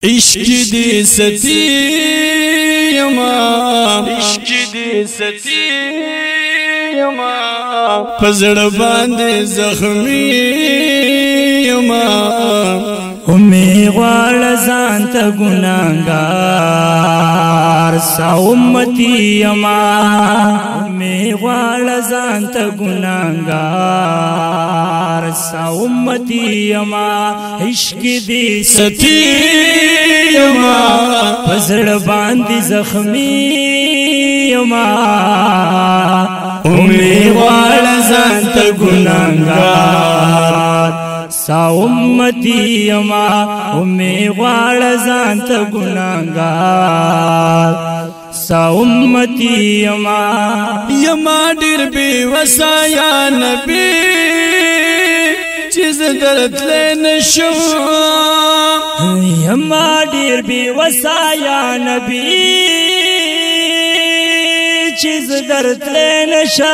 इश्क दी सती यमा इश्क दी सती यमा पजड़ बांधे जख्मी यमा उम्मी वाल जानत गुनाहगार सा उम्मती यमा उम्मी वाल जानत गुनाहगार सा उम्मती यमा इश्क दी सती यमा पजड़ बांधी जख्मी यमा उम्मी वाल जानत गुनाहगार सा उम्मती यमा उम्मी वाल जानत गुनाहगार सा उम्मती यमा यमा डिर बेवसा या नबी चीज दर्द लेन शो यमा डिर बेवसा या नबी चीज दर्द लेन शा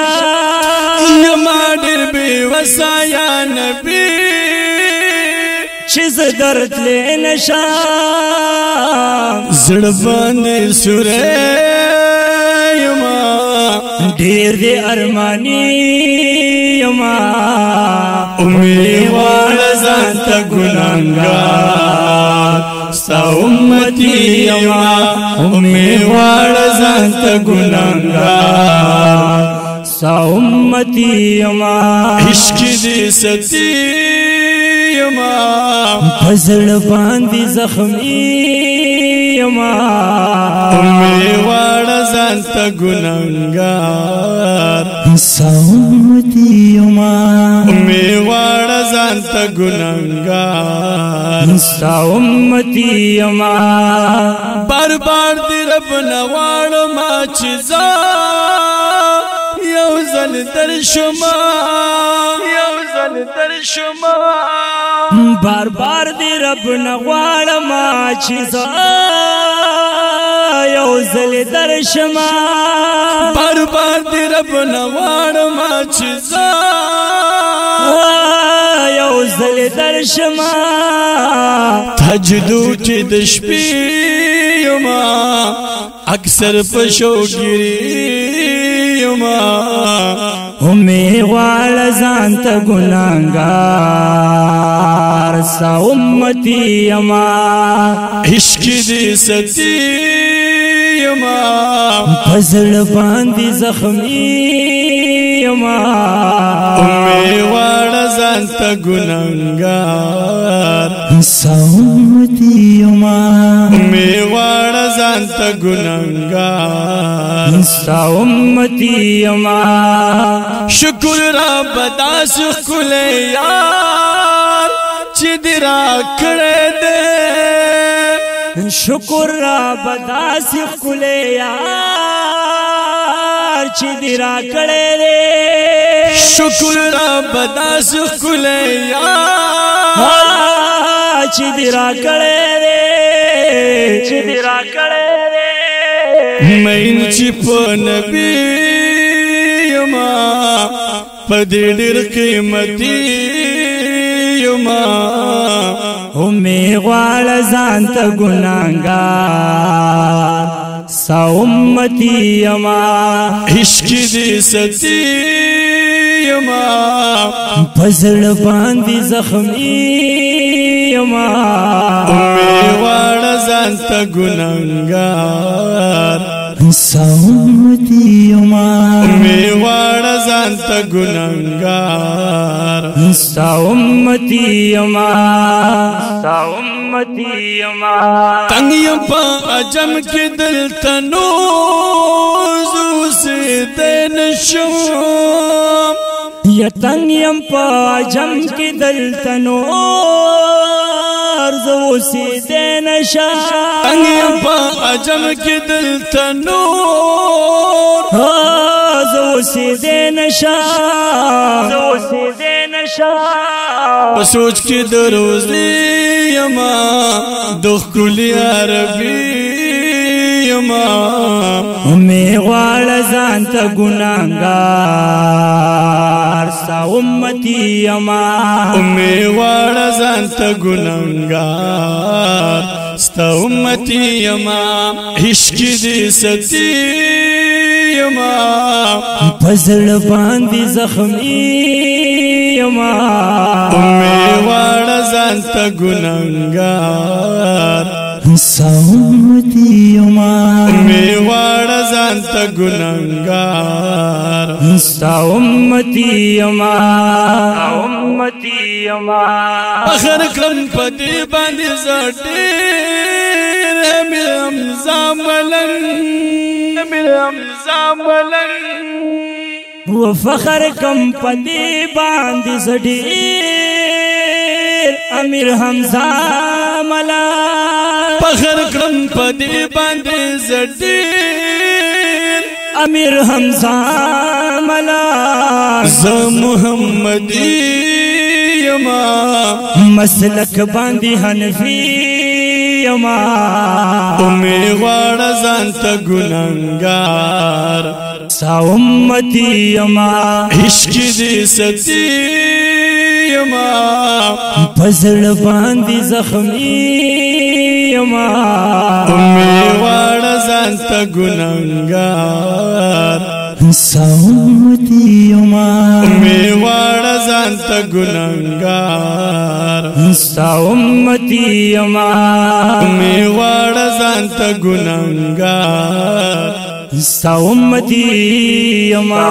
यमा डिर बेवसा या नबी चीज दर्द लेन शा जड़बाने सुरे यमा ढेर दे अरमानी यमा उम्मी वाल जानत गुनाहगार सा उम्मती यमा उम्मी वाल जानत गुनाहगार सा उम्मती यमा इश्क दी सती यमा फजल बांधी जख्मी यमा उम्मी वाल जानत गुनाहगार सा उम्मती यमा उम्मी वाल जानत गुनाहगार सा उम्मती यमा बार बार दे रब नवाड़ माचिजा यौजल दर्शमा यौजल दर्शमा बार बार दे रब नवाड़ माचिजा यौजल दर्शमा बार बार दे रब नवाड़ माचिजा यौजल दर्शमा तजदू ची दशपी यमा अक्सर पशोगिरी यमा उम्मी वाल जानत गुनाहगार सा उम्मती यमा इश्क दी सती यमा फजल बांधी जख्मी यमा उम्मी वाल जानत गुनाहगार सा उम्मती यमा उम्मी वाल जानत गुनाहगार सा उम्मती यमा शुक्र रब दा शुक्ले यार चिदरा खड़े दे शुक्र रब दा शुक्ले यार चिदरा खड़े दे शुक्र रब दा शुक्ले यार चिदरा खड़े दे चिदरा खड़े दे मैन चिप नबी यमा पदिर कीमती यमा उम्मी वाल जानत गुनाहगार सा उम्मती यमा इश्क दी सती यमा फजल बांधी जख्मी यमा उम्मी वाल जानत गुनाहगार सा उम्मती यमा उम्मी वाल जानत गुनाहगार सा उम्मती यमा सा उम्मती यमा तंगियों पा अजम के दिल तनोज़ से दिन शुम यतंगयम पाजम की दल तनोर जो सी देनशा तंगियों पा अजम के दिल तनोर जो सी देनशा जो सी देनशा सोच के दरोज़ी यमा दुख कुली अरबी यमा उम्मी वाल जानत गुनाहगार सा उम्मती यमा उम्मी वाल जानत गुनाहगार ستا امتی یما عشق دی ستی یما پزړ باندې زخمی یما امی واړه ځان ته ګناهګار ستا امتی یما امی واړه ځان ته ګناهګار ستا امتی یما فخر کړم په دې باندې زړه مې امزام ملنګ و فخر کم پدی باندې زډیر امیر حمزه ملا فخر کړم په دې باندې زړه امیر حمزه ملا ز محمدی یما مسلک باندې حنفی یما امی غواړه ځان ته ګناهګار ستا امتی یما عشق دی ستی یما پزړ باندې زخمی یما امی غواړه ځان ته ګناهګار ستا امتی یما امی غواړه ځان ته ګناهګار ستا امتی یما امی غواړه ځان ته ګناهګار ستا امتی یما